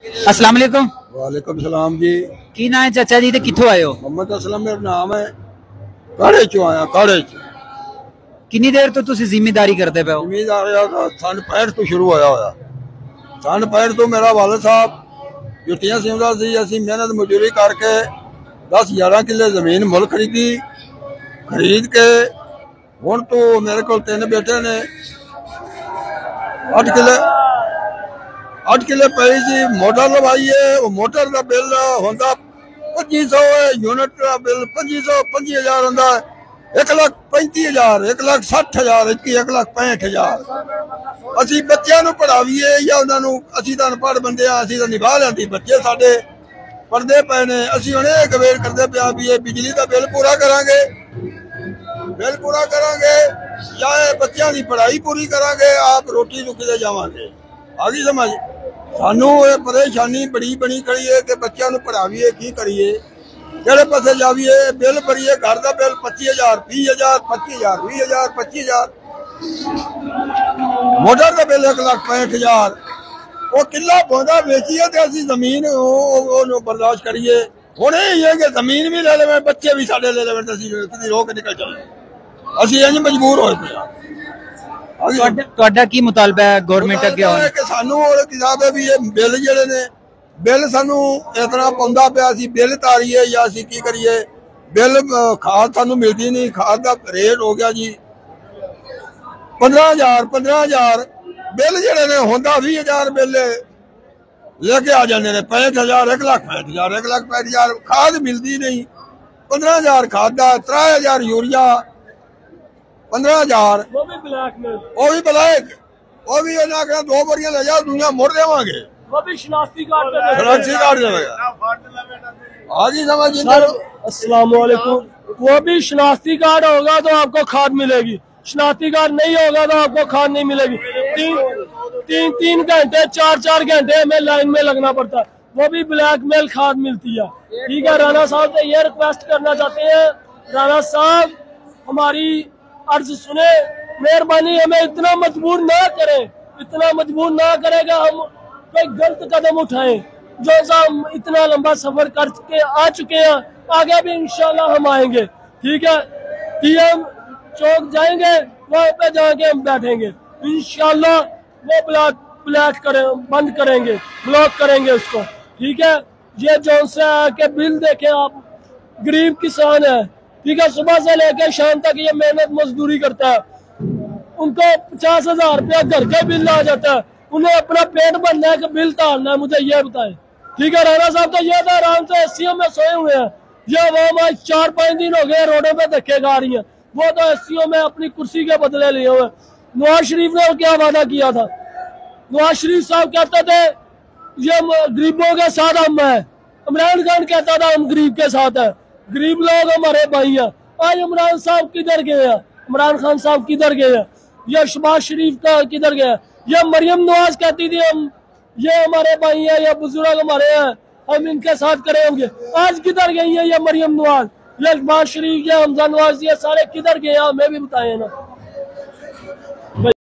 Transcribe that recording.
अस्सलाम वालेकुम। वालेकुम सलाम जी। की नाम है चाचा जी ते कित्थों आए हो? मोहम्मद असलम मेरा नाम है। काड़े चो आया, काड़े च। किन्नी देर तो तुसी जिम्मेदारी करते पे हो? जिमीदार सन 65 तो शुरू होया होया। सन 65 तो मेरा वालिद साहब जुत्तियां सींदा सी। असीं मेहनत मजदूरी करके 10-11 किले जमीन मुल खरीद के हुण तो मेरे को 3 बेटे ने 8 किले पई सी। मोटर लवाई है, वो मोटर का बिल होंदा 2500 है, यूनिट का बिल 25,000 होंदा 1,35,000, 1,60,000, 1,65,000। असी बच्चों को पढ़ावीए या उन्होंने असी तो अनपढ़ बंदे असी तो निभा लेंदी, बच्चे साडे पढ़ते पे ने। असी हुण इह कवेर करदे पे भी ये बिजली का बिल पूरा करांगे या बच्चों की पढ़ाई पूरी करांगे, आप रोटी रुकते जावांगे। आ गई समझ? सानू ये परेशानी बड़ी बनी खड़ी है कि बच्चों को पढ़ावीए की करिए, किहड़े पासे जावीए। बिल भरीए, घर का बिल 25,000, 20,000, 25,000, 20,000, 25,000। मोटर का बिल 1,65,000। वो किला पौधा बेचिए तो असी जमीन बर्दाश्त करिए। हुण ये है कि जमीन भी ले लेवे, बच्चे भी साडे ले लेवे, असीं रोक निकल चले। असीं इंज मजबूर होए पे ਤੁਹਾਡਾ ਕੀ ਮੁਤਾਲਬਾ ਹੈ ਗਵਰਨਮੈਂਟ ਅੱਗੇ ਆਉਣ? कि सानू किताब है भी ये बिल जिहड़े ने बिल सानू इतना पौंदा पिया, असीं बिल तारीए या असीं की करिए। बिल खाद सानू मिलती नहीं, खाद का रेट हो गया जी 15,000 बिल जिहड़े ने होंदा 20,000 बिल लेके आ जाने ने 65,000, 1,65,000, 1,65,000 खाद मिलती नहीं। 15,000 खाद का, 3,000 यूरिया, 15,000 वो भी ब्लैक, वो भी कहना 2 बोरियां ले जाओ, दुनिया मोड़ देवांगे, वो भी शनाख्ती कार्ड देगा। आगे समझ। अस्सलाम वालेकुम। वो भी शनाख्ती कार्ड होगा तो आपको खाद मिलेगी, शनाख्ती कार्ड नहीं होगा तो आपको खाद नहीं मिलेगी। 3 घंटे 4 घंटे में लाइन में लगना पड़ता है, वो भी ब्लैक मेल खाद मिलती है। ठीक है, राणा साहब से ये रिक्वेस्ट करना चाहते हैं, राणा साहब हमारी अर्ज सुने, मेहरबानी हमें इतना मजबूर ना करें कि हम कोई गलत कदम उठाएं। जो हम इतना लंबा सफर करके आ चुके हैं, आगे भी इंशाल्लाह हम आएंगे। ठीक है, टीएम चौक जाएंगे, वहाँ पे जाके हम बैठेंगे इंशाल्लाह। वो बंद करेंगे, ब्लॉक करेंगे उसको। ठीक है, ये जो से आके बिल देखें आप, गरीब किसान है, ठीक है, सुबह से लेकर शाम तक ये मेहनत मजदूरी करता है, उनको 50,000 रुपया घर का बिल आ जाता है। उन्हें अपना पेट भरना है कि बिल तारना है, मुझे ये बताए। ठीक है, राणा साहब तो ये था आराम से एसीओ में सोए हुए हैं। ये वो 4-5 दिन हो गए रोडों पे धक्के खा रही है, वो तो एसीओ में अपनी कुर्सी के बदले लिए हुए। नवाज शरीफ ने क्या वादा किया था? नवाज शरीफ साहब कहते थे ये गरीबों के साथ हम है, इमरान खान कहता था हम गरीब के साथ है, गरीब लोग हमारे भाई हैं। आज इमरान साहब किधर गए हैं? इमरान खान साहब किधर गए हैं? ये शहबाज शरीफ का किधर गया? ये मरियम नवाज कहती थी हम ये हमारे भाई हैं, ये बुजुर्ग हमारे हैं, हम इनके साथ खड़े होंगे। आज किधर गई है ये मरियम नवाज, ये शहबाज शरीफ, ये हमजा नवाज, ये सारे किधर गए? हमें भी बताए ना।